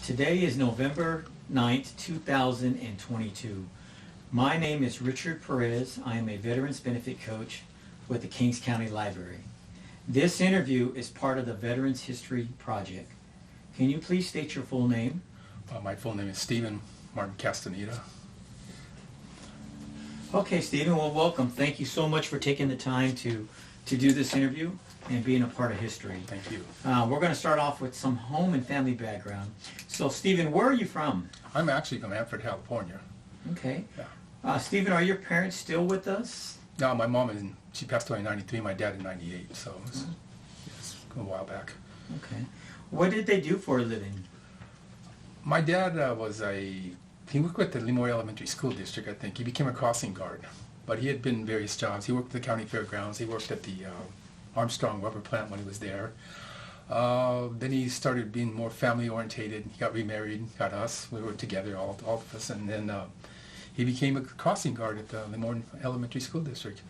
Today is November 9th, 2022. My name is Richard Perez. I am a Veterans Benefit Coach with the Kings County Library. This interview is part of the Veterans History Project. Can you please state your full name? My full name is Stephen Martin Castaneda. Okay, Stephen, well, welcome. Thank you so much for taking the time to do this interview and being a part of history. Thank you. We're going to start off with some home and family background. So, Stephen, where are you from? I'm actually from Hanford, California. Okay. Yeah. Stephen, are your parents still with us? No, my mom, she passed away in 93, my dad in 98, so it's a while back. Okay. What did they do for a living? My dad he worked with the Lemoore Elementary School District, I think. He became a crossing guard, but he had been in various jobs. He worked at the county fairgrounds. He worked at the Armstrong rubber plant when he was there. Then he started being more family orientated. He got remarried, got us. We were together, all of us, and then he became a crossing guard at the Lemoore Elementary School District,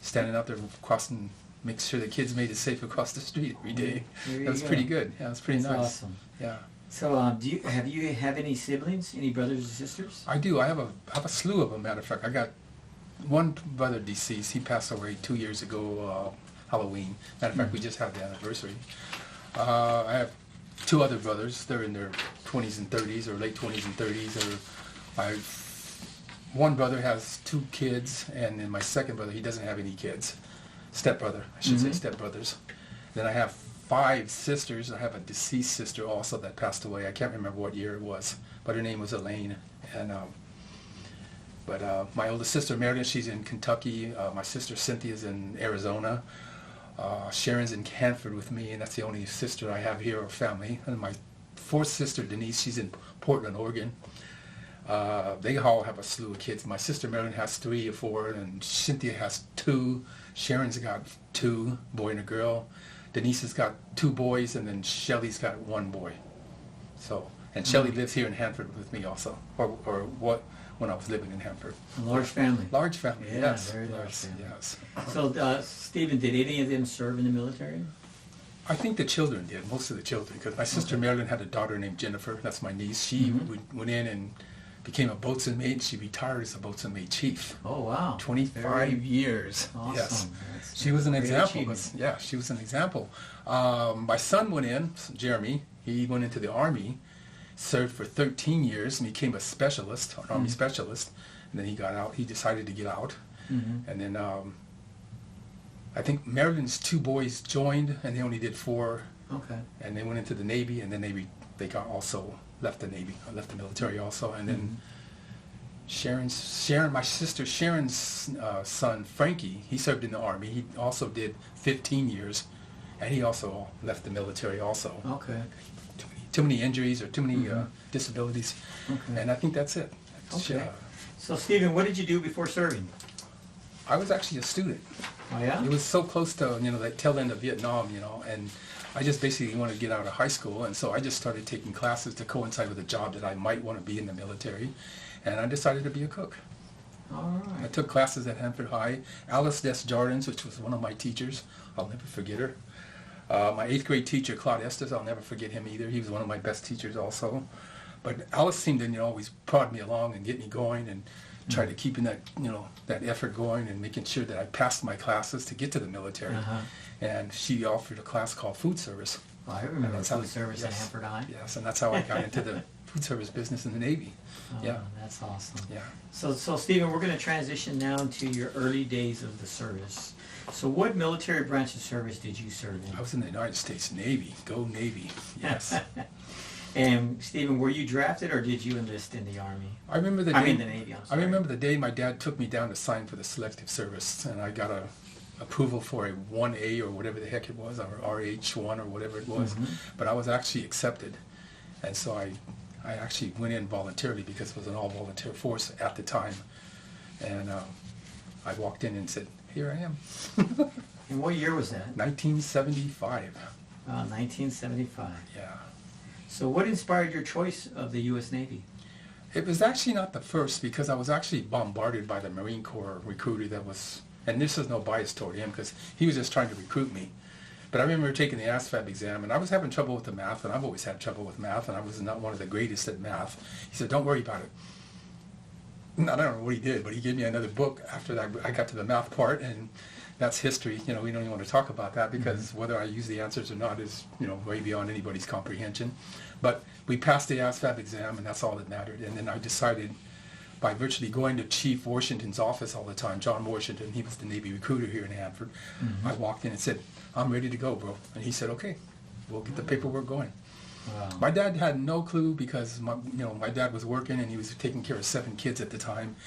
standing out there crossing, make sure the kids made it safe across the street every day. That was pretty good. Yeah, it was pretty nice. Awesome. Yeah. So, do you have any siblings, any brothers or sisters? I do. I have a slew of them. Matter of fact, I got one brother deceased. He passed away 2 years ago, Halloween. Matter of fact, we just had the anniversary. I have two other brothers. They're in their 20s and 30s, or late 20s and 30s. One brother has 2 kids, and then my second brother, he doesn't have any kids. Stepbrother, I should say stepbrothers. Then I have 5 sisters. I have a deceased sister also that passed away. I can't remember what year it was, but her name was Elaine. And my oldest sister Meredith, she's in Kentucky. My sister Cynthia's in Arizona. Sharon's in Hanford with me, and that's the only sister I have here or family. And my 4th sister Denise, she's in Portland, Oregon. They all have a slew of kids. My sister Meredith has 3 or 4, and Cynthia has 2. Sharon's got 2, boy and a girl. Denise has got 2 boys, and then Shelly's got 1 boy. So, and Shelly lives here in Hanford with me also, or what when I was living in Hanford. A large family. Large family. Yeah, yes. very large family. Yes. So, Stephen, did any of them serve in the military? I think the children did, most of the children, because my sister Marilyn had a daughter named Jennifer. That's my niece. She went in and became a boatswain mate. She retired as a boatswain mate chief. Oh, wow. 25 years. Awesome. Yes. That's She was an great example. achievement. Yeah, she was an example. My son went in, Jeremy. He went into the Army, served for 13 years, and became a specialist, an Army specialist. And then he got out. He decided to get out. And then I think Marilyn's 2 boys joined, and they only did 4. Okay. And they went into the Navy, and then they got also left the Navy, left the military also. And then my sister Sharon's son Frankie, he served in the Army. He also did 15 years, and he also left the military also. Okay. Too many injuries or too many disabilities. Okay. And I think that's it. Okay. So, Stephen, what did you do before serving? I was actually a student. Oh, yeah? It was so close to, that tail end of Vietnam, and I just basically wanted to get out of high school, and so I just started taking classes to coincide with a job that I might want to be in the military, and I decided to be a cook. All I right. took classes at Hanford High. Alice Desjardins, which was one of my teachers, I'll never forget her. My 8th grade teacher, Claude Estes, I'll never forget him either. He was one of my best teachers also. But Alice seemed to always prod me along and get me going and try to keep in that that effort going and making sure that I passed my classes to get to the military. And she offered a class called food service. Well, I remember That's food how- service at yes. Hanford High. Yes, and that's how I got into the food service business in the Navy. Oh, Yeah. That's awesome. Yeah. So Stephen, we're going to transition now to your early days of the service. So what military branch of service did you serve in? I was in the United States Navy. Go Navy. Yes. And Stephen, were you drafted or did you enlist in the Army? I remember the day. I mean the Navy, I'm I sorry. remember the day my dad took me down to sign for the selective service, and I got a approval for a 1A or whatever the heck it was, or RH1 or whatever it was. But I was actually accepted, and so I actually went in voluntarily because it was an all-volunteer force at the time, and I walked in and said, "Here I am." And what year was that? 1975. 1975. Yeah. So what inspired your choice of the U.S. Navy? It was actually not the first, because I was actually bombarded by the Marine Corps recruiter that was, and this is no bias toward him because he was just trying to recruit me. But I remember taking the ASVAB exam, and I was having trouble with the math, and I've always had trouble with math, and I was not one of the greatest at math. He said, don't worry about it. And I don't know what he did, but he gave me another book after that. I got to the math part, and that's history. You know, we don't even want to talk about that because whether I use the answers or not is, you know, way beyond anybody's comprehension. But we passed the ASVAB exam, and that's all that mattered. And then I decided, by virtually going to Chief Washington's office all the time, John Washington, he was the Navy recruiter here in Hanford, I walked in and said, I'm ready to go, bro. And he said, okay, we'll get the paperwork going. Wow. My dad had no clue because my dad was working and he was taking care of 7 kids at the time.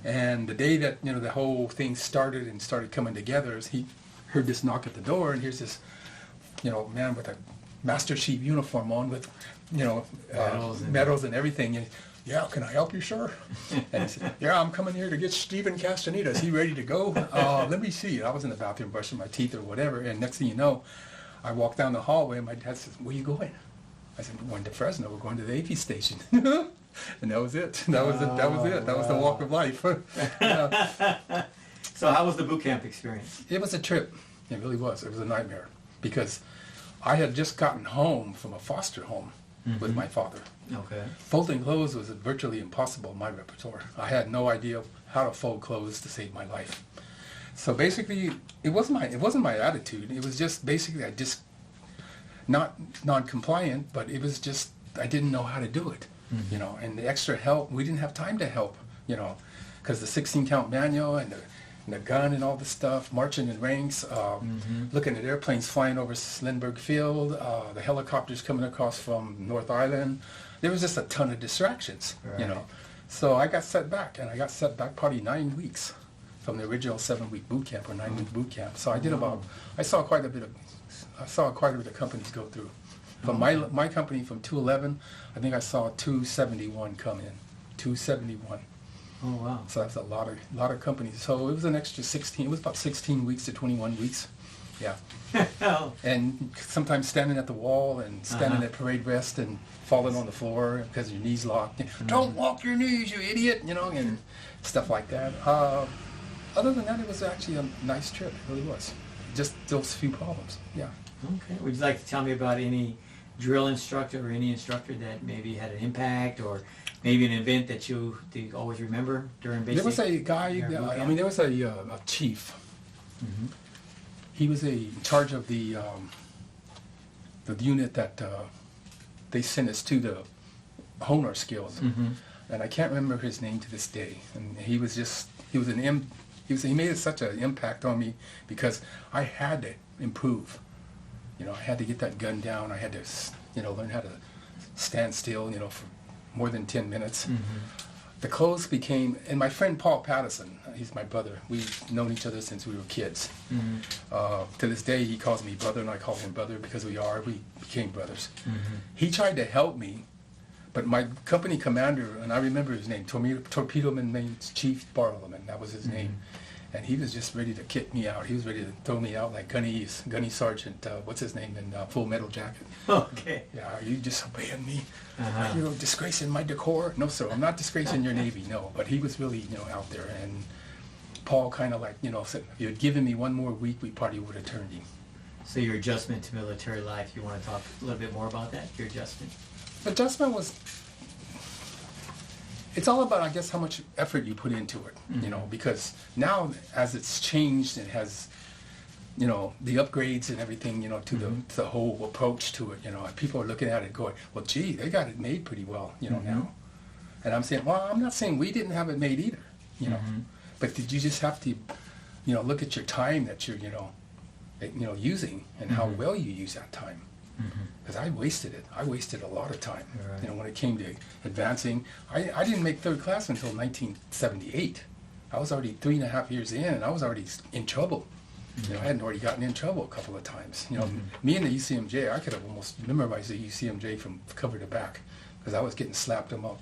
And the day that the whole thing started and started coming together, is he heard this knock at the door, and here's this man with a Master Chief uniform on with medals and everything. And, yeah, can I help you, sir? And he said, yeah, I'm coming here to get Stephen Castaneda. Is he ready to go? Let me see. I was in the bathroom brushing my teeth or whatever, and next thing you know, I walked down the hallway, and my dad says, where are you going? I said, we're going to Fresno. We're going to the AP station. And that was it. That was it. That was the walk of life. So how was the boot camp experience? It was a trip. It really was. It was a nightmare because I had just gotten home from a foster home with my father. Okay. Folding clothes was virtually impossible in my repertoire. I had no idea how to fold clothes to save my life. So basically, it wasn't my attitude. It was just basically not non-compliant, but it was just I didn't know how to do it. And the extra help, we didn't have time to help. Because the 16-count manual and the gun and all the stuff, marching in ranks, looking at airplanes flying over Lindbergh Field, the helicopters coming across from North Island. There was just a ton of distractions, Right. So I got set back, and I got set back probably 9 weeks from the original 7-week boot camp or 9-week boot camp. So I saw quite a bit of companies go through. From my company, from 211, I think I saw 271 come in, 271. Oh, wow. So that's a lot of companies. So it was an extra 16. It was about 16 weeks to 21 weeks. Yeah. And sometimes standing at the wall and standing at parade rest and falling on the floor because your knees locked. Don't walk your knees, you idiot! And stuff like that. Other than that, it was actually a nice trip. It really was. Just those few problems. Yeah. Okay. Would you like to tell me about any drill instructor or any instructor that maybe had an impact, or maybe an event that you always remember during basic? There was a guy. There was a chief. He was in charge of the unit that they sent us to hone our skills, and I can't remember his name to this day. And he made such an impact on me because I had to improve. I had to get that gun down. I had to, learn how to stand still, for more than 10 minutes. The clothes became, and my friend Paul Patterson, he's my brother. We've known each other since we were kids. To this day, he calls me brother, and I call him brother because we became brothers. He tried to help me, but my company commander, and I remember his name, Torpedoman named Chief Bartleman, that was his name. And he was just ready to kick me out. He was ready to throw me out like Gunny Sergeant, what's his name, in Full Metal Jacket. Okay. Yeah, are you disobeying me? Are you disgracing my decor? No, sir, I'm not disgracing your Navy, no. But he was really, out there. And Paul kind of said, if you had given me one more week, we probably would have turned him. So your adjustment to military life, you want to talk a little bit more about that, your adjustment? Adjustment was... It's all about, I guess, how much effort you put into it, because now as it's changed and has, the upgrades and everything, to the whole approach to it, people are looking at it going, well, gee, they got it made pretty well, now. And I'm saying, well, I'm not saying we didn't have it made either, but did you just have to, look at your time that you're, using and how well you use that time. Because I wasted it. I wasted a lot of time. Right. When it came to advancing. I didn't make third class until 1978. I was already 3.5 years in, and I was already in trouble. I had already gotten in trouble a couple of times. Me and the UCMJ, I could have almost memorized the UCMJ from cover to back, because I was getting slapped them up.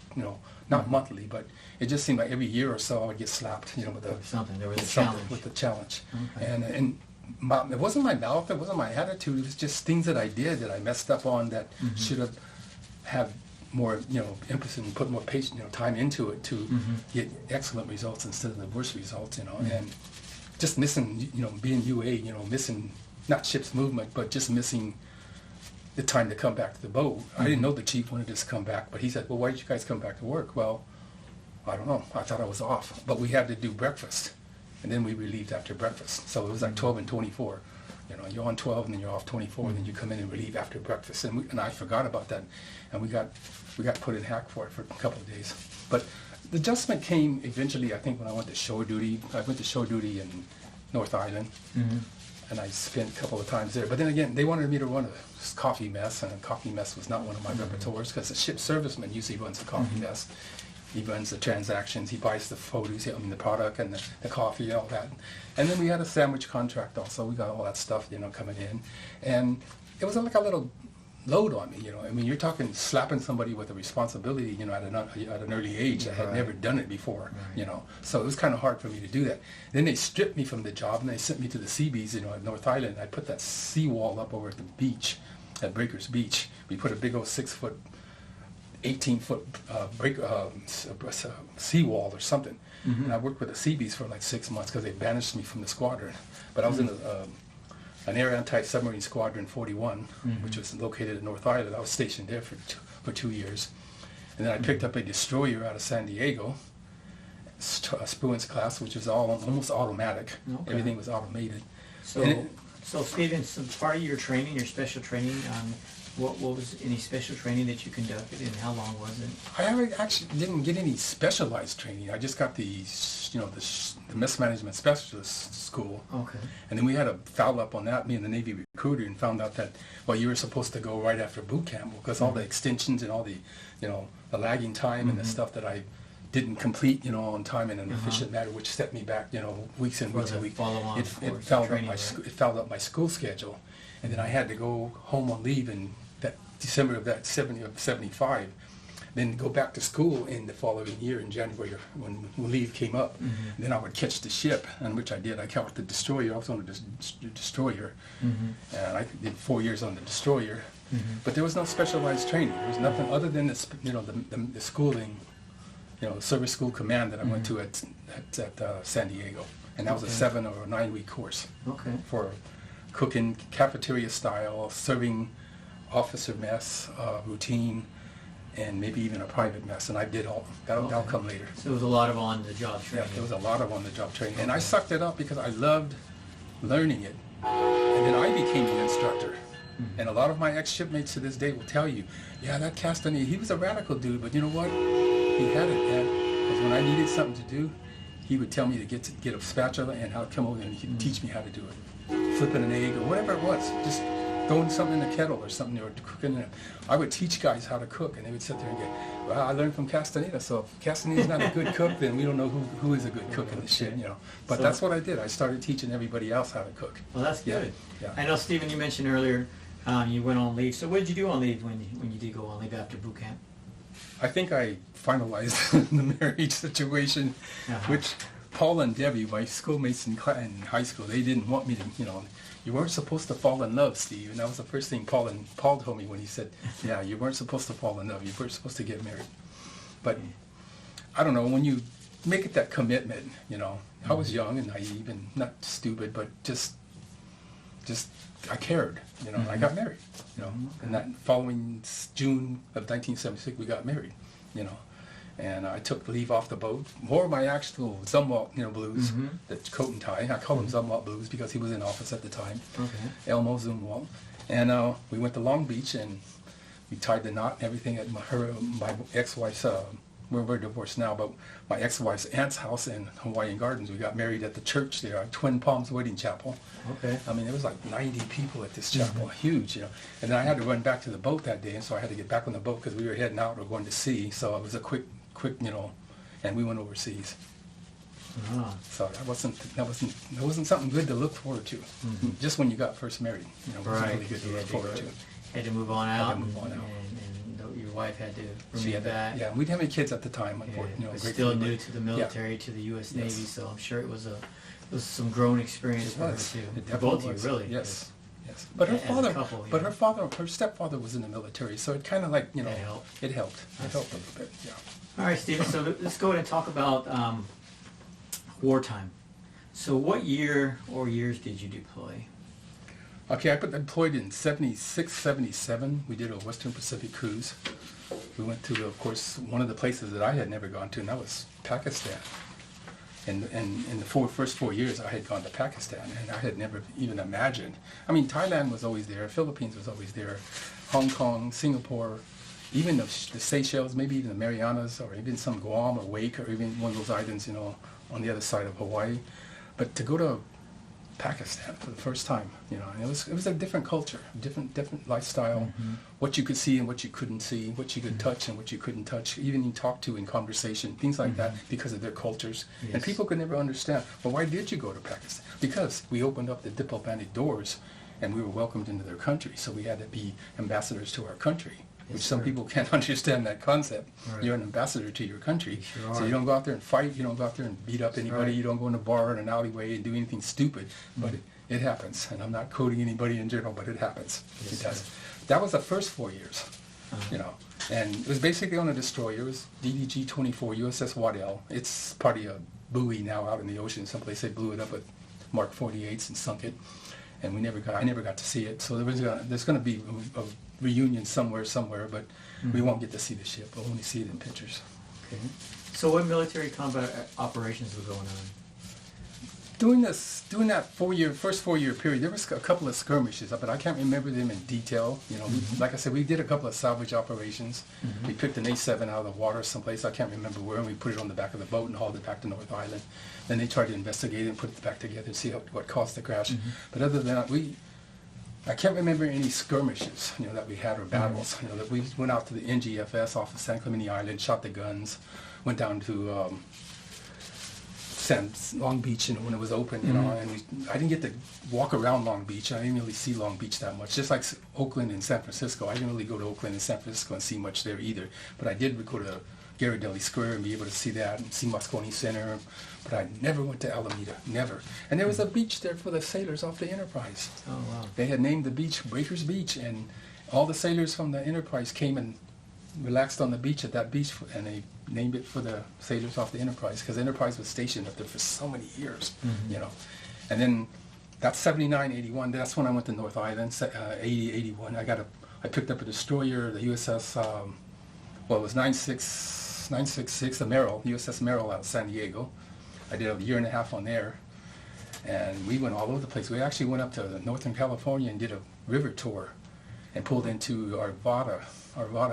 Not monthly, but it just seemed like every year or so I would get slapped. With the challenge. Okay. And it wasn't my mouth, it wasn't my attitude, it was just things that I did that I messed up on that should have had more, emphasis and put more patience, time into it to get excellent results instead of the worst results, and just missing, being UA, missing not ship's movement, but just missing the time to come back to the boat. I didn't know the chief wanted us to come back, but he said, well, why did you guys come back to work? Well, I don't know. I thought I was off, but we had to do breakfast, and then we relieved after breakfast. So it was like 12 and 24. You know, you're on 12 and then you're off 24, and then you come in and relieve after breakfast. And I forgot about that, and we got put in hack for it for a couple of days. But the adjustment came eventually, I think, when I went to shore duty. I went to shore duty in North Island, and I spent a couple of times there. But then again, they wanted me to run a coffee mess, and a coffee mess was not one of my repertoires, because the ship serviceman usually runs a coffee mess. He runs the transactions, he buys the produce, I mean the product and the coffee and all that. And then we had a sandwich contract also. We got all that stuff, you know, coming in. And it was like a little load on me, you know. I mean, you're talking slapping somebody with a responsibility, you know, at an early age that had never done it before, you know. So it was kind of hard for me to do that. Then they stripped me from the job, and they sent me to the Seabees, you know, at North Island. I put that seawall up over at the beach, at Breakers Beach. We put a big old 6-foot 18-foot seawall or something. And I worked with the Seabees for like 6 months because they banished me from the squadron. But I was in an air anti-submarine squadron 41, which was located at North Island. I was stationed there for 2 years. And then I picked up a destroyer out of San Diego, a Spruance class, which was almost automatic. Okay. Everything was automated. So Stephen, so part of your training, your special training, what was any special training that you conducted, and how long was it? I actually didn't get any specialized training. I just got the, you know, the mess management specialist school. Okay. And then we had a foul up on that, me and the Navy recruiter, and found out that, well, you were supposed to go right after boot camp, because all the extensions and all the, you know, the lagging time and the stuff that I didn't complete, you know, on time in an efficient manner, which set me back, you know, weeks and weeks and weeks. It fouled up my school schedule. And then I had to go home on leave in that December of that 75, then go back to school in the following year in January when leave came up. And then I would catch the ship, and which I did. I caught the destroyer. I was on the destroyer, and I did 4 years on the destroyer. But there was no specialized training. There was nothing other than the, you know, the schooling, you know, service school command that I went to at San Diego, and that was a 7 or 9 week course for cooking cafeteria style, serving officer mess, routine, and maybe even a private mess. And I did all that'll come later. So it was a lot of on-the-job training. Yeah, there was a lot of on-the-job training, and I sucked it up because I loved learning it. And then I became the instructor. And a lot of my ex-shipmates to this day will tell you, yeah, that Castaneda, he was a radical dude, but you know what? He had it, man. Because when I needed something to do, he would tell me to get a spatula and how to come over, and he'd teach me how to do it. Flipping an egg or whatever it was, just throwing something in the kettle or something, or cooking it. I would teach guys how to cook, and they would sit there and go, well, I learned from Castaneda, so if Castaneda's not a good cook, then we don't know who is a good cook in this shit, you know. But so, that's what I did. I started teaching everybody else how to cook. Well, that's good. Yeah. I know, Stephen, you mentioned earlier you went on leave. So what did you do on leave when you did go on leave after boot camp? I think I finalized the marriage situation, which Paul and Debbie, my schoolmates in high school, they didn't want me to, you know, you weren't supposed to fall in love, Steve. And that was the first thing Paul told me when he said, yeah, you weren't supposed to fall in love. You weren't supposed to get married. But I don't know, when you make it that commitment, you know, I was young and naive and not stupid, but just I cared, you know, and I got married, you know. And that following June of 1976, we got married, you know. And I took leave off the boat, wore my actual Zumwalt, you know, blues, the coat and tie. I call them Zumwalt blues because he was in office at the time, Elmo Zumwalt. And we went to Long Beach, and we tied the knot and everything at my ex-wife's, we're divorced now, but my ex-wife's aunt's house in Hawaiian Gardens. We got married at the church there, Twin Palms Wedding Chapel. I mean, there was like 90 people at this chapel, huge, you know. And then I had to run back to the boat that day, and so I had to get back on the boat because we were heading out, we were going to sea. So it was a quick, you know, and we went overseas. So that wasn't something good to look forward to. Just when you got first married, you know, it wasn't really good to look forward to. Had to move on out. Had to move on out. And your wife had to bring She you had back. Yeah, we didn't have any kids at the time. Yeah, you know, but still new to the military, to the U.S. Navy, so I'm sure it was some growing experience for her too. It both was. of you, really. Yes. But her stepfather was in the military, so it kind of like, you know, it helped. It helped a little bit. Yeah. All right, Stephen. So let's go ahead and talk about wartime. So what year or years did you deploy? Okay, I got deployed in 76, 77. We did a Western Pacific cruise. We went to, of course, one of the places that I had never gone to, and that was Pakistan. And in the first 4 years, I had gone to Pakistan, and I had never even imagined. I mean, Thailand was always there, Philippines was always there, Hong Kong, Singapore, even the Seychelles, maybe even the Marianas, or even some Guam or Wake, or even one of those islands, you know, on the other side of Hawaii. But to go to Pakistan for the first time, you know, and it was a different culture, different lifestyle, what you could see and what you couldn't see, what you could touch and what you couldn't touch, even you talk to in conversation, things like that, because of their cultures. Yes. And people could never understand, well, why did you go to Pakistan? Because we opened up the diplomatic doors and we were welcomed into their country, so we had to be ambassadors to our country. Yes, Which some sir. people can't understand that concept. Right. You're an ambassador to your country. You sure So are. you don't go out there and fight, you don't go out there and beat up anybody, right. you don't go in a bar in an alleyway and do anything stupid. But it happens. And I'm not quoting anybody in general, but it happens. Yes, It does. sir. That was the first 4 years, you know. And it was basically on a destroyer. It was DDG-24, USS Waddell. It's probably a buoy now out in the ocean. Someplace they blew it up with Mark 48s and sunk it. And I never got to see it. So there's going to be a reunion somewhere, but we won't get to see the ship. We'll only see it in pictures. Okay. So what military combat operations were going on? During that first 4 year period, there was a couple of skirmishes, but I can't remember them in detail. You know, like I said, we did a couple of salvage operations. We picked an A7 out of the water someplace, I can't remember where, and we put it on the back of the boat and hauled it back to North Island. Then they tried to investigate it and put it back together and see what caused the crash. But other than that, I can't remember any skirmishes, you know, that we had or battles. You know, that we went out to the NGFS off of San Clemente Island, shot the guns, went down to Long Beach, you know, when it was open, you know, and I didn't get to walk around Long Beach. I didn't really see Long Beach that much. Just like Oakland and San Francisco, I didn't really go to Oakland and San Francisco and see much there either. But I did go to Ghirardelli Square and be able to see that and see Moscone Center. But I never went to Alameda, never. And there was a beach there for the sailors off the Enterprise. Oh, wow. They had named the beach Breakers Beach, and all the sailors from the Enterprise came and relaxed on the beach at that beach, and they named it for the sailors off the Enterprise, because Enterprise was stationed up there for so many years, you know. And then that's 79, 81. That's when I went to North Island. 80, 81. I picked up a destroyer, the USS. Well, it was 966, the Merrill, USS Merrill out of San Diego. I did a year and a half on there, and we went all over the place. We actually went up to Northern California and did a river tour, and pulled into Arvada,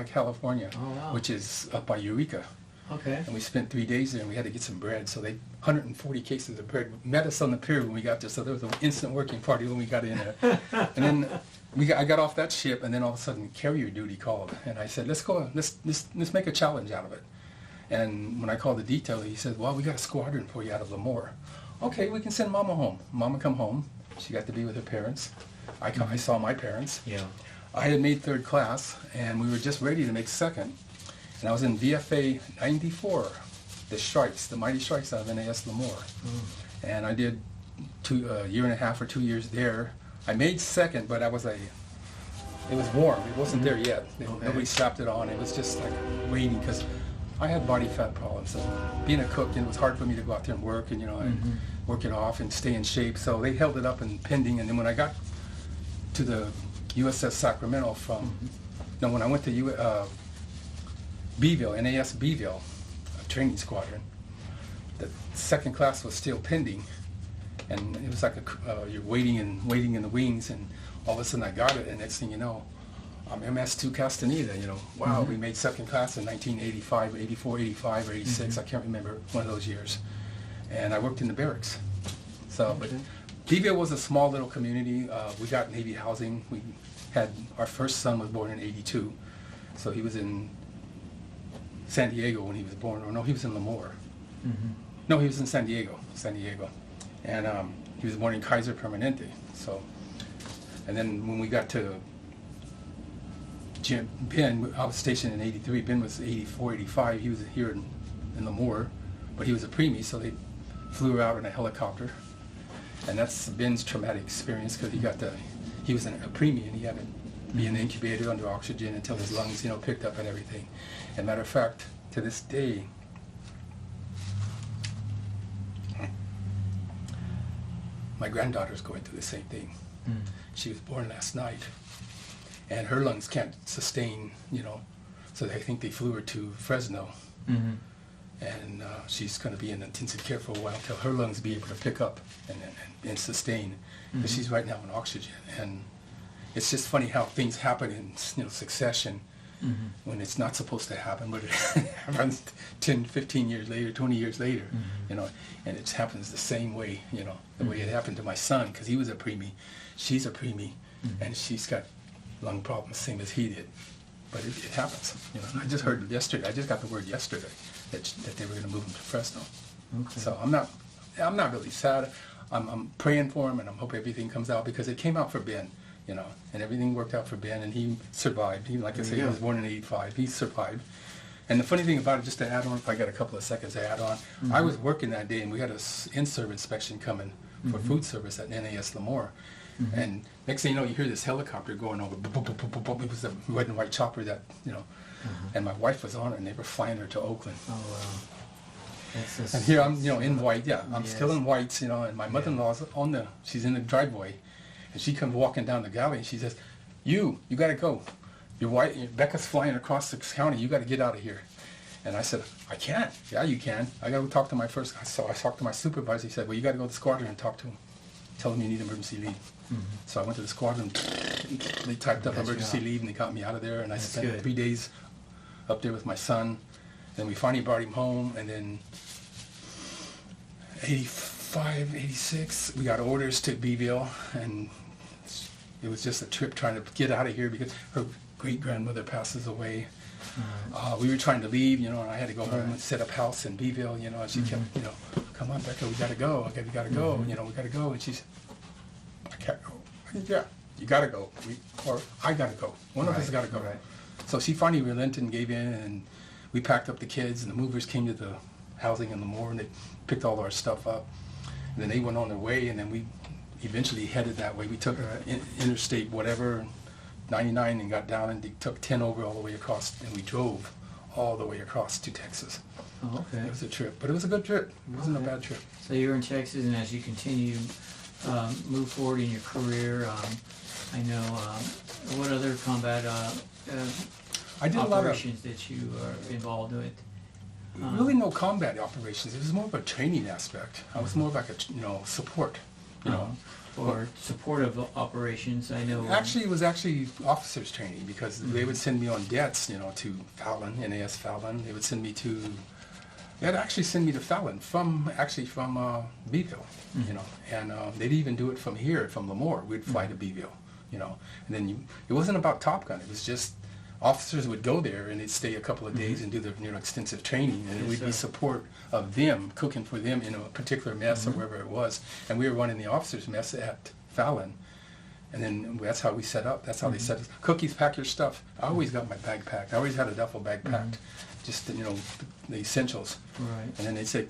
California, Oh, wow. which is up by Eureka. Okay. And we spent 3 days there, and we had to get some bread. So 140 cases of bread met us on the pier when we got there. So there was an instant working party when we got in there. And then I got off that ship, and then all of a sudden carrier duty called, and I said, let's make a challenge out of it. And when I called the detailer, he said, well, we got a squadron for you out of Lemoore. Okay, we can send Mama home. Mama come home. She got to be with her parents. I saw my parents. Yeah. I had made third class, and we were just ready to make second. And I was in VFA 94, the Mighty Strikes out of NAS Lemoore. And I did a year and a half or 2 years there. I made second, but it was warm. It wasn't there yet. Okay. Nobody strapped it on. It was just like waiting, because I had body fat problems. So being a cook, it was hard for me to go out there and work, and and work it off and stay in shape. So they held it up and pending. And then when I got to the USS Sacramento when I went to Beeville, NAS Beeville, a training squadron, the second class was still pending, and it was like you're waiting in the wings, and all of a sudden I got it, and next thing you know, I'm MS2 Castaneda, you know. Wow, we made second class in 1985, 84, 85, or 86, I can't remember, one of those years. And I worked in the barracks. So, but Beeville was a small little community. We got Navy housing. We had, our first son was born in 82, so he was in San Diego when he was born, or no, he was in Lemoore. No, he was in San Diego. And he was born in Kaiser Permanente. So, and then when we got to Ben, I was stationed in 83. Ben was 84, 85. He was here in Lemoore, but he was a preemie, so they flew out in a helicopter. And that's Ben's traumatic experience, because he was a preemie, and he had to be in the incubator under oxygen until his lungs, picked up and everything. And matter of fact, to this day, my granddaughter's going through the same thing. She was born last night, and her lungs can't sustain, so I think they flew her to Fresno. And she's going to be in intensive care for a while until her lungs be able to pick up and sustain, because she's right now on oxygen. And it's just funny how things happen in succession when it's not supposed to happen, but it happens 10, 15 years later, 20 years later, and it happens the same way, the way it happened to my son, because he was a preemie, she's a preemie, and she's got lung problems, same as he did. But it happens. I just heard yesterday. I just got the word yesterday that they were going to move him to Fresno. Okay. So I'm not really sad. I'm praying for him, and I'm hoping everything comes out, because it came out for Ben, and everything worked out for Ben, and he survived. He, like I say, he was born in '85. He survived. And the funny thing about it, just to add on, if I got a couple of seconds to add on, I was working that day, and we had a in-serve inspection coming for food service at NAS Lemoore. And next thing you know, you hear this helicopter going over. Boop, boop, boop, boop, boop, boop. It was a red and white chopper that, and my wife was on it, and they were flying her to Oakland. Oh, wow. That's just, And here I'm, in white. Yeah, I'm Yes. still in white, and my mother-in-law's she's in the driveway, and she comes walking down the galley, and she says, "You got to go. Your wife, Becca's flying across the county. You got to get out of here." And I said, "I can't." "Yeah, you can. I got to go talk to my first." So I talked to my supervisor. He said, "Well, you got to go to the squadron and talk to him. Tell him you need emergency leave." So I went to the squadron. They typed up Good emergency job. leave, and they got me out of there. And I That's spent good. 3 days up there with my son. Then we finally brought him home. And then 85, 86, we got orders to Beeville. And it was just a trip trying to get out of here, because her great-grandmother passes away. We were trying to leave, and I had to go home and set up house in Beeville, and she kept, "Come on, Becca, we got to go. Okay, we got to go. We got to go." And she said, "I can't go." I said, "Yeah, you got to go. Or I got to go. One of us got to go." Right. So she finally relented and gave in, and we packed up the kids, and the movers came to the housing in Lemoore, and they picked all our stuff up. And then they went on their way, and then we eventually headed that way. We took interstate whatever, 99, and got down, and they took 10 over all the way across, and we drove all the way across to Texas. Oh, okay. It was a trip, but it was a good trip. It wasn't a Okay. bad trip. So you're in Texas, and as you continue move forward in your career, I know what other combat I did a lot of operations that you are involved with. really no combat operations. It was more of a training aspect. I was more of like a support. Or supportive operations. I know. Actually, it was actually officers training, because they would send me on debts, to Fallon, NAS Fallon. They would send me to. They'd actually send me to Fallon from Beeville, and they'd even do it from here, from Lemoore. We'd fly to Beeville, and then it wasn't about Top Gun. It was just officers would go there, and they'd stay a couple of days and do their extensive training, and Yes, we'd be sir. support of them, cooking for them in a particular mess or wherever it was. And we were running the officers' mess at Fallon. And then that's how we set up. That's how they set us. Cookies, pack your stuff. I always got my bag packed. I always had a duffel bag packed. Just, the essentials. Right. And then they'd say,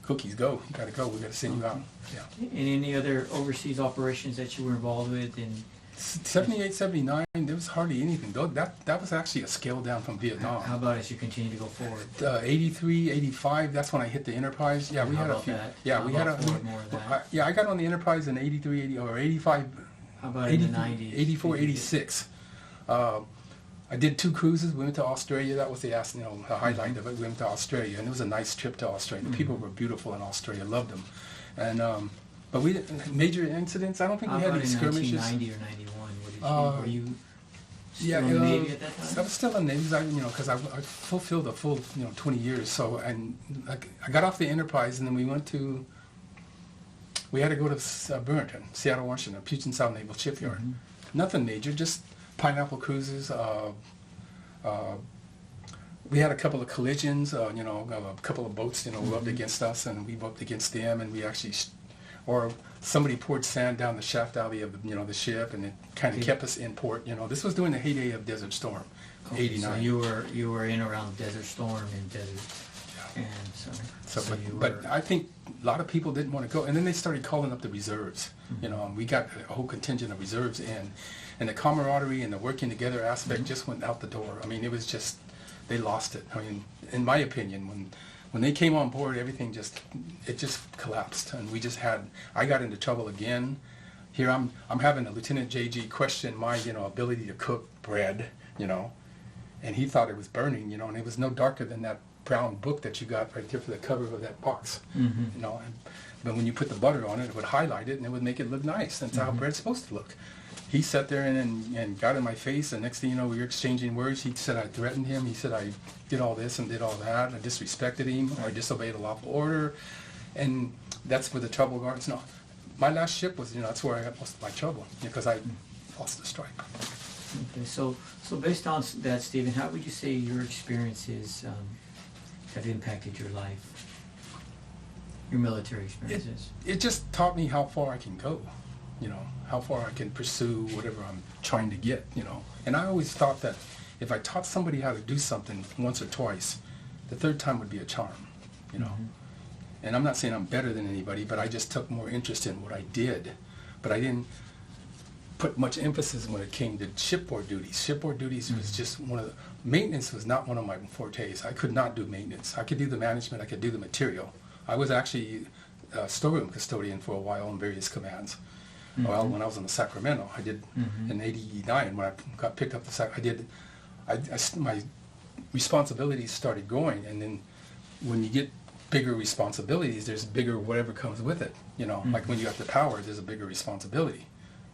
"Cookies, go. You got to go. We got to send you out." Yeah. And any other overseas operations that you were involved with? And 78, 79, there was hardly anything. That was actually a scale down from Vietnam. how about as you continue to go forward? 83, 85, that's when I hit the Enterprise. Yeah, we How had a about few. that? Yeah, How we had about a. more of that? I got on the Enterprise in 83, 80, or 85. How about 80, in the 90s? 84, 86. I did 2 cruises. We went to Australia. That was the highlight of it. We went to Australia, and it was a nice trip to Australia. The people were beautiful in Australia. Loved them. And but we major incidents. I don't think How we had about any in skirmishes. 1990 or 91? What did you, were you still Yeah, in the Navy at that I time? was still in the Navy, because I fulfilled a full 20 years. So and I got off the Enterprise, and then we had to go to Burlington, Seattle, Washington, Puget Sound Naval Shipyard. Nothing major, just pineapple cruises. We had a couple of collisions, a couple of boats, rubbed against us, and we rubbed against them, and we actually, or somebody poured sand down the shaft alley of the ship, and it kind of kept us in port. This was during the heyday of Desert Storm, Okay, '89. So you were in around Desert Storm and Desert, and so you But were. I think a lot of people didn't want to go, and then they started calling up the reserves. And we got a whole contingent of reserves in, and the camaraderie and the working together aspect just went out the door. I mean, it was just, they lost it. I mean, in my opinion, when they came on board, everything just collapsed, and I got into trouble again here I'm having a Lieutenant JG question my, ability to cook bread, and he thought it was burning, and it was no darker than that brown book that you got right there for the cover of that box, but when you put the butter on it, it would highlight it and it would make it look nice. That's how bread's supposed to look. He sat there and got in my face, and next thing you know, we were exchanging words. He said I threatened him. He said I did all this and did all that. I disrespected him, or I disobeyed a lawful order, and that's where the trouble starts. No, my last ship was, that's where I got most of my trouble, because I lost the stripe. Okay, so based on that, Stephen, how would you say your experiences have impacted your life, your military experiences? It just taught me how far I can go, how far I can pursue whatever I'm trying to get, And I always thought that if I taught somebody how to do something once or twice, the third time would be a charm, And I'm not saying I'm better than anybody, but I just took more interest in what I did. But I didn't put much emphasis when it came to shipboard duties. Shipboard duties was just maintenance was not one of my fortes. I could not do maintenance. I could do the management, I could do the material. I was actually a storeroom custodian for a while in various commands. Well, when I was in the Sacramento, I did in '89 when I got picked up my responsibilities started growing, and then when you get bigger responsibilities, there's bigger whatever comes with it. Like when you have the power, there's a bigger responsibility.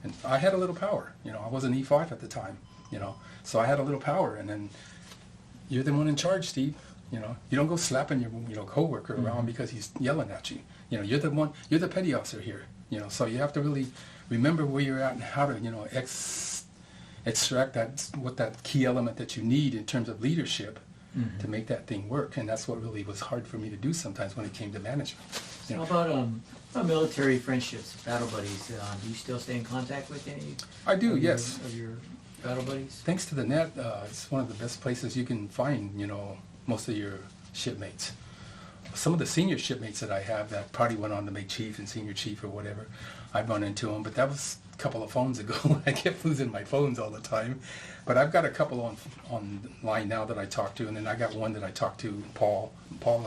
And I had a little power, I was an E5 at the time, so I had a little power, and then you're the one in charge, Steve. You don't go slapping your coworker around because he's yelling at you. You're the petty officer here. So you have to really remember where you're at and how to, extract that key element that you need in terms of leadership to make that thing work. And that's what really was hard for me to do sometimes when it came to management. How about military friendships, battle buddies? Do you still stay in contact with any? I do, yes. Of your battle buddies? Thanks to the net, it's one of the best places you can find, most of your shipmates. Some of the senior shipmates that I have that probably went on to make chief and senior chief or whatever, I've run into them, but that was a couple of phones ago. I kept losing my phones all the time. But I've got a couple online now that I talk to, and then I got one that I talk to, Paul. Paul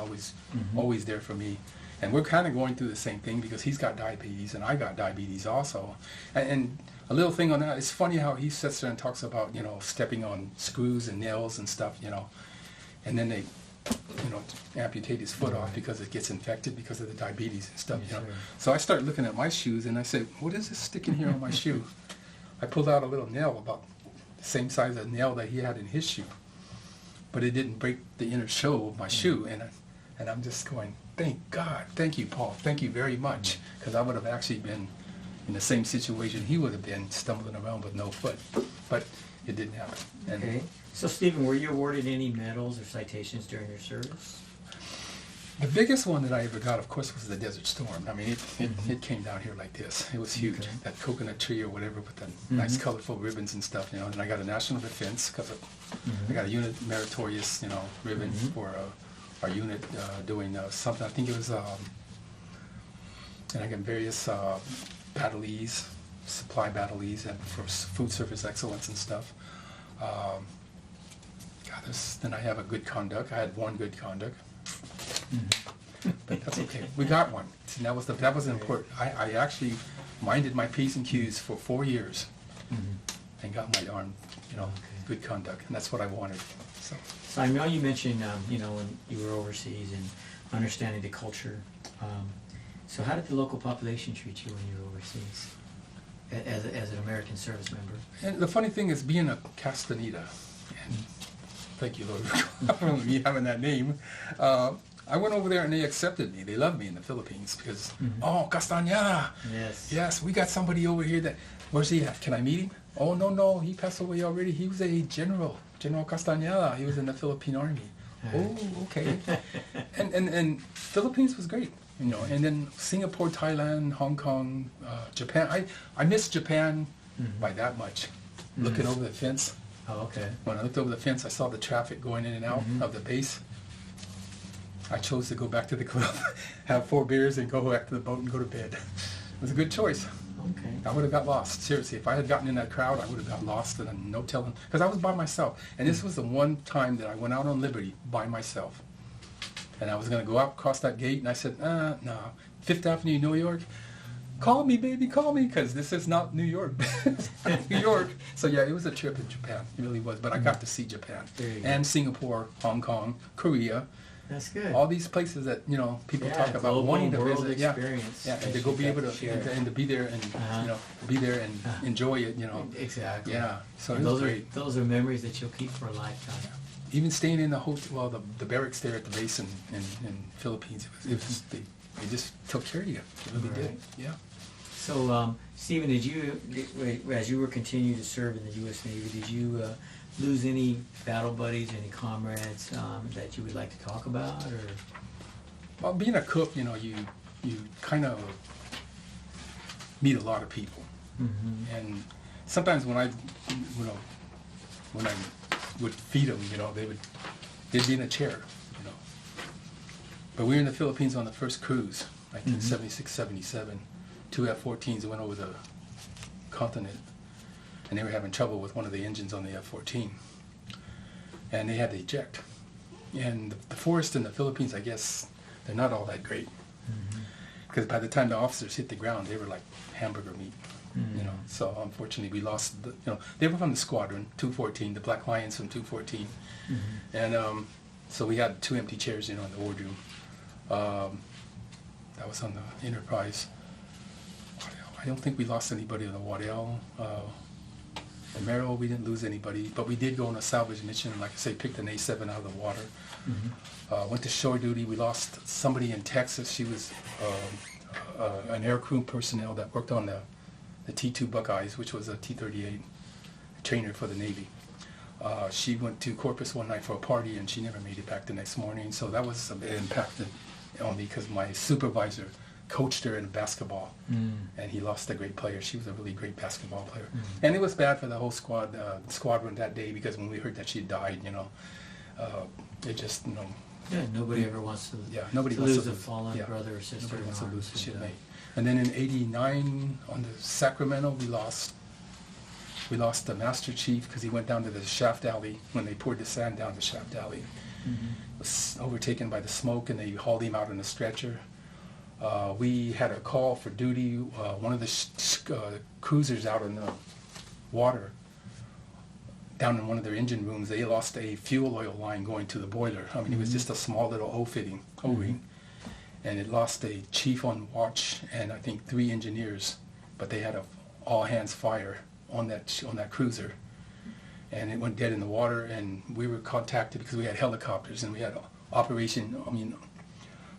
always there for me. And we're kind of going through the same thing because he's got diabetes and I got diabetes also. And a little thing on that, it's funny how he sits there and talks about, stepping on screws and nails and stuff, and then they, amputate his foot off because it gets infected because of the diabetes and stuff, Sure. So I start looking at my shoes and I say, what is this sticking here on my shoe? I pulled out a little nail about the same size of nail that he had in his shoe, but it didn't break the inner toe of my shoe, and I'm just going, thank God, thank you, Paul, thank you very much, because I would have actually been in the same situation he would have been, stumbling around with no foot, but it didn't happen. Okay. So, Stephen, were you awarded any medals or citations during your service? The biggest one that I ever got, of course, was the Desert Storm. I mean, it came down here like this. It was huge. Okay. That coconut tree or whatever with the nice colorful ribbons and stuff, And I got a National Defense because I got a unit meritorious, ribbon for our unit doing something. I think it was, and I got various battalies, supply battalies, and for food service excellence and stuff. Then I have a good conduct. I had one good conduct. But that's okay. We got one. And that was important. I actually minded my P's and Q's for 4 years and got my arm, good conduct. And that's what I wanted. So I know you mentioned, when you were overseas and understanding the culture. So how did the local population treat you when you were overseas as an American service member? And the funny thing is being a Castaneda, and thank you, Lord, for me having that name. I went over there and they accepted me. They loved me in the Philippines because, oh, Castaneda. Yes, we got somebody over here that, where's he at? Can I meet him? Oh, no, he passed away already. He was a General Castaneda. He was in the Philippine Army. Oh, okay. and Philippines was great, and then Singapore, Thailand, Hong Kong, Japan. I missed Japan by that much. Looking over the fence. Oh, okay. When I looked over the fence, I saw the traffic going in and out of the base. I chose to go back to the club, have 4 beers, and go back to the boat and go to bed. It was a good choice. Okay. I would have got lost. Seriously, if I had gotten in that crowd, I would have got lost, and no telling. Because I was by myself. And this was the one time that I went out on liberty by myself. And I was going to go out across that gate, and I said, no. 5th Avenue, New York, call me, baby, call me, because this is not New York. It's not New York. So yeah, it was a trip in Japan. It really was. But I got to see Japan There you go. and Singapore, Hong Kong, Korea. That's good. All these places that people Yeah, talk about global wanting to world visit. experience Yeah, and that to go you be got able to to share. and to be there and be there and enjoy it. Exactly. Yeah, so And it was those great. those are memories that you'll keep for a lifetime. Even staying in the hotel, well, the barracks there at the base in Philippines, it was they just took care of you. They really did. Right. Yeah. So, Stephen, as you were continuing to serve in the U.S. Navy, did you lose any battle buddies, any comrades that you would like to talk about, or? Well, being a cook, you kind of meet a lot of people, and sometimes when I would feed them, they'd be in a chair, But we were in the Philippines on the first cruise, 1976, 77. 2 F-14s went over the continent, and they were having trouble with one of the engines on the F-14, and they had to eject. And the forest in the Philippines, I guess, they're not all that great, because by the time the officers hit the ground, they were like hamburger meat, So unfortunately, we lost. They were from the squadron 214, the Black Lions from 214, and so we had 2 empty chairs, in the wardroom. That was on the Enterprise. I don't think we lost anybody on the Waddell. The Merrill, we didn't lose anybody, but we did go on a salvage mission, and like I say, picked an A7 out of the water. Went to shore duty. We lost somebody in Texas. She was an aircrew personnel that worked on the T-2 Buckeyes, which was a T-38 trainer for the Navy. She went to Corpus one night for a party, and she never made it back the next morning. So that was a bit impacted on me, because my supervisor coached her in basketball, and he lost a great player. She was a really great basketball player. And it was bad for the whole squadron that day, because when we heard that she had died, it just, Yeah, nobody ever wants to, nobody to wants lose to a fallen brother or sister. Nobody wants to lose a arms, shipmate. And then in '89 on the Sacramento, we lost the Master Chief, because he went down to the shaft alley when they poured the sand down the shaft alley. Was overtaken by the smoke, and they hauled him out on a stretcher. We had a call for duty. One of the cruisers out in the water, down in one of their engine rooms, they lost a fuel oil line going to the boiler. I mean, it was just a small little O-ring, and it lost a chief on watch and I think 3 engineers, but they had a all-hands fire on that cruiser, and it went dead in the water. And we were contacted because we had helicopters, and we had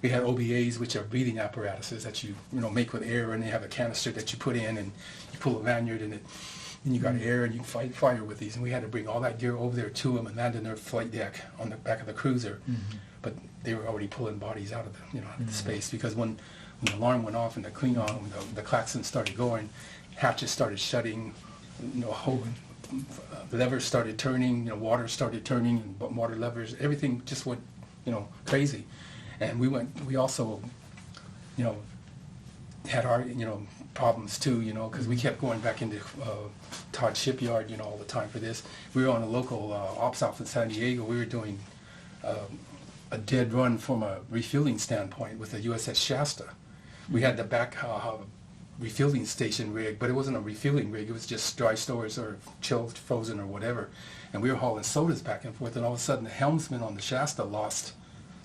we had OBAs, which are breathing apparatuses that you make with air, and they have a canister that you put in, and you pull a lanyard, and you got air, and you fight fire with these. And we had to bring all that gear over there to them and land in their flight deck on the back of the cruiser. But they were already pulling bodies out of the space, because when the alarm went off and the Klingon, the klaxon started going, hatches started shutting, the levers started turning, water started turning, and water levers, everything just went, crazy. And we also, had our, problems too, because we kept going back into Todd Shipyard, all the time for this. We were on a local ops off in San Diego. We were doing a dead run from a refueling standpoint with the USS Shasta. We had the back refueling station rig, but it wasn't a refueling rig. It was just dry storage or chilled, frozen, or whatever. And we were hauling sodas back and forth, and all of a sudden the helmsman on the Shasta lost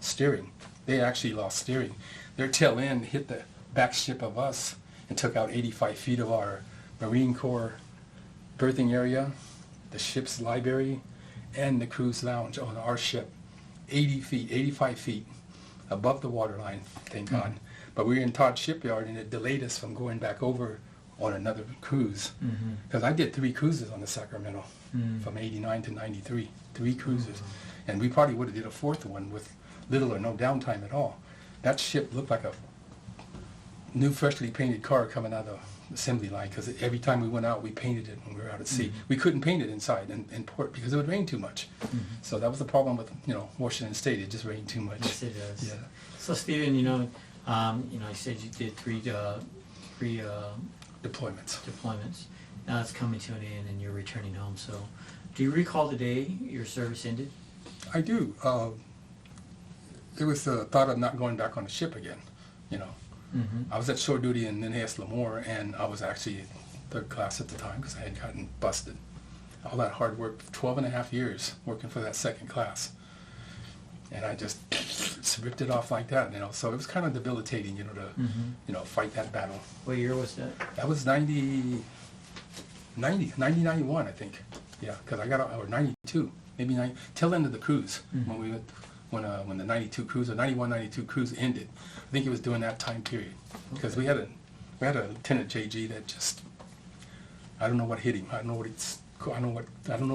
steering. They actually lost steering. Their tail end hit the back ship of us and took out 85 feet of our Marine Corps berthing area, the ship's library, and the crew's lounge on our ship. 85 feet above the waterline, thank God. But we were in Todd Shipyard, and it delayed us from going back over on another cruise. Because I did 3 cruises on the Sacramento from '89 to '93, 3 cruises. And we probably would have did a 4th one with little or no downtime at all. That ship looked like a new freshly painted car coming out of the assembly line, because every time we went out, we painted it when we were out at sea. We couldn't paint it inside in port because it would rain too much. So that was the problem with Washington State. It just rained too much. Yes, it does. Yeah. So Stephen, you said you did three Deployments. Now it's coming to an end, and you're returning home. So, do you recall the day your service ended? I do. It was the thought of not going back on the ship again, Mm-hmm. I was at shore duty in Ninhas Lemoore, and I was actually third class at the time because I had gotten busted. All that hard work, 12 and a half years working for that second class. And I just ripped it off like that, you know. So it was kind of debilitating, you know, to, Mm-hmm. you know, fight that battle. What year was that? That was 90, 91, I think. Yeah, because I got out, or 92, maybe tail end of the cruise, Mm-hmm. when we went, when the 92 cruise, or 91, 92 cruise ended. I think it was during that time period. Because we had a Lieutenant JG that just, I don't know what hit him. I don't know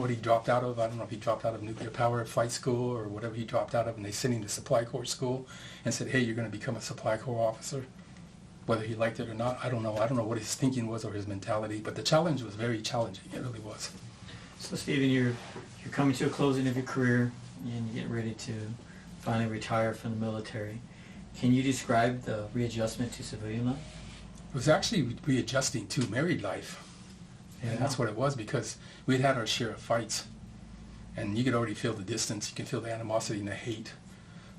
what he dropped out of. I don't know if he dropped out of nuclear power flight school or whatever he dropped out of, and they sent him to supply corps school and said, hey, you're going to become a supply corps officer. Whether he liked it or not, I don't know. I don't know what his thinking was or his mentality, but the challenge was very challenging. It really was. So Stephen, you're coming to a closing of your career and you're getting ready to finally retire from the military. Can you describe the readjustment to civilian life? It was actually readjusting to married life. Yeah. And that's what it was, because we'd had our share of fights. And you could already feel the distance. You can feel the animosity and the hate.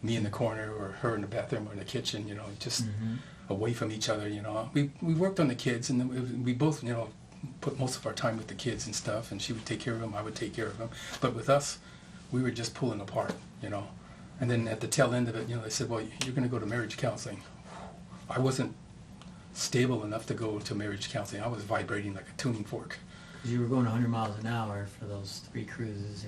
Me in the corner or her in the bathroom or in the kitchen, you know, just Mm-hmm. away from each other, you know. We worked on the kids, and then we both, you know, put most of our time with the kids and stuff, and she would take care of them, I would take care of them. But with us, we were just pulling apart, you know. And then at the tail end of it, you know, they said, well, you're going to go to marriage counseling. I wasn't stable enough to go to marriage counseling. I was vibrating like a tuning fork. Because you were going 100 miles an hour for those 3 cruises.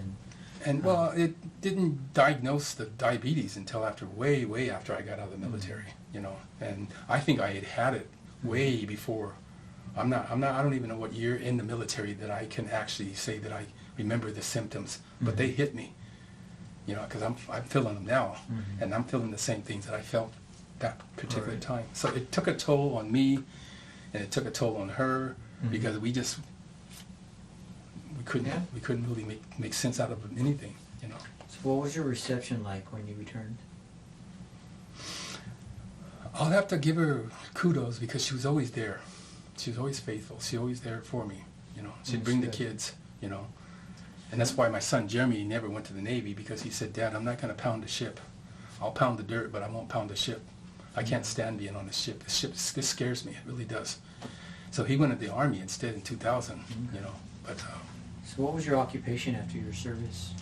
And well, it didn't diagnose the diabetes until way after I got out of the military, you know. And I think I had it way before. I don't even know what year in the military that I can actually say that I remember the symptoms, but they hit me, you know, because I'm feeling them now, and I'm feeling the same things that I felt that particular Right. time. So it took a toll on me, and it took a toll on her, because we couldn't really make sense out of anything, you know. So what was your reception like when you returned? I'll have to give her kudos because she was always there. She was always faithful. She was always there for me, you know. She'd bring the kids, you know. And that's why my son Jeremy never went to the Navy, because he said, Dad, I'm not going to pound the ship. I'll pound the dirt, but I won't pound the ship. I can't stand being on the ship. This scares me. It really does. So he went to the Army instead in 2000, you know. But So what was your occupation after your service?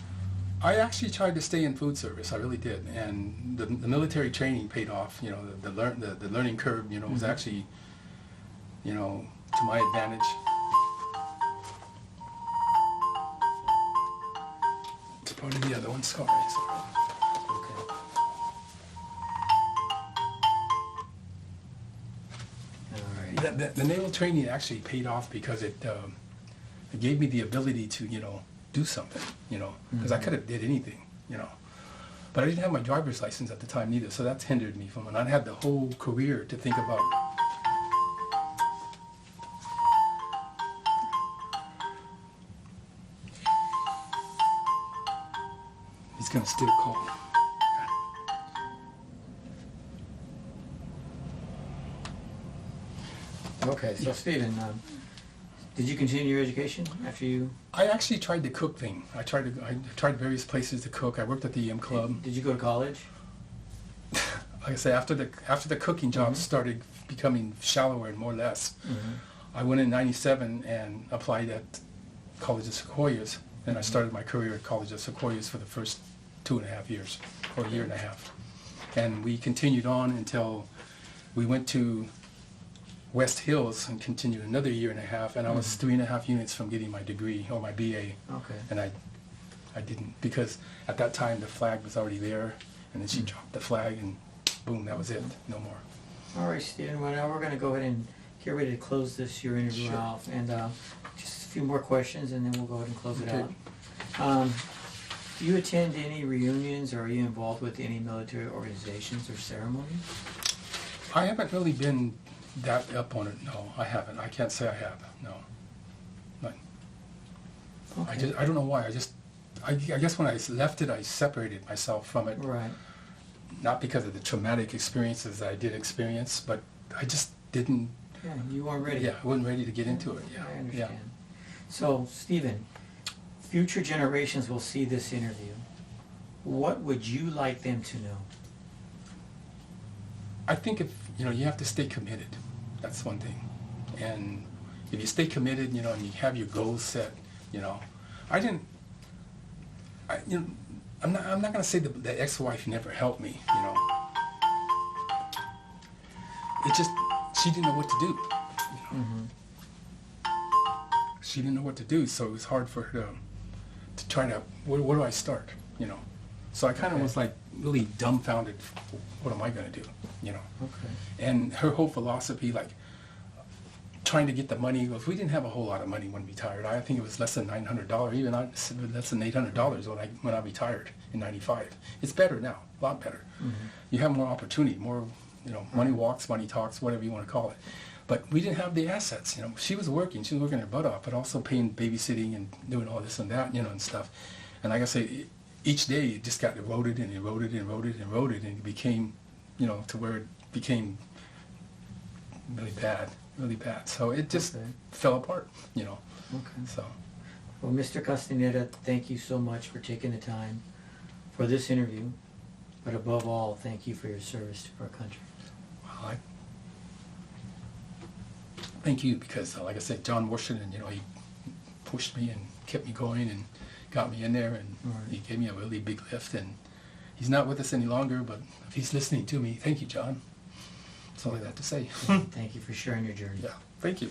I actually tried to stay in food service. I really did, and the military training paid off. You know, the learning curve, you know, was actually, you know, to my advantage. It's probably the other one. Sorry. Okay. All right. The naval training actually paid off because it gave me the ability to, you know, do something, you know, because I could have did anything, you know. But I didn't have my driver's license at the time either, so that's hindered me from it. I had the whole career to think about. He's gonna still call. Okay, so Stephen, did you continue your education after you? I actually tried the cook thing. I tried various places to cook. I worked at the EM Club. Did you go to college? Like I say, after the cooking jobs started becoming shallower and more or less, I went in '97 and applied at College of Sequoias, and I started my career at College of Sequoias for the first 2.5 years, or a year and a half. And we continued on until we went to West Hills and continued another year and a half, and I was 3.5 units from getting my degree, or my BA. Okay. And I didn't, because at that time the flag was already there, and then she dropped the flag, and boom, that was it, no more. All right, Stephen, well, now we're going to go ahead and get ready to close your interview Sure. out. And just a few more questions, and then we'll go ahead and close it Okay. out. Do you attend any reunions, or are you involved with any military organizations or ceremonies? I haven't really been that up on it, no, I haven't. I can't say I have, no. But Okay. I don't know why, I guess when I left it, I separated myself from it. Right. Not because of the traumatic experiences that I did experience, but I just didn't, Yeah, you weren't ready. yeah, I wasn't ready to get into it, yeah. I Yeah. understand. So, Stephen, future generations will see this interview. What would you like them to know? I think you have to stay committed. That's one thing. And if you stay committed, and you have your goals set, I didn't, I'm not going to say the ex-wife never helped me, It just, she didn't know what to do, She didn't know what to do, so it was hard for her to try to, where do I start, So I kind of was like really dumbfounded. What am I going to do? Okay. And her whole philosophy, like trying to get the money, we didn't have a whole lot of money when we retired. I think it was less than $900, even less than $800 when I retired in '95. It's better now, a lot better. You have more opportunity, more, money walks, money talks, whatever you want to call it. But we didn't have the assets. She was working her butt off, but also paying babysitting and doing all this and that, and stuff. And like I say, each day it just got eroded and eroded and eroded and eroded, and it became, to where it became really bad. So it just fell apart, Okay. So. Well, Mr. Castaneda, thank you so much for taking the time for this interview. But above all, thank you for your service to our country. Well, thank you, because like I said, John Washington, he pushed me and kept me going and got me in there, and he gave me a really big lift. And he's not with us any longer, but if he's listening to me, thank you, John. That's all I have to say. Thank you for sharing your journey. Yeah, thank you.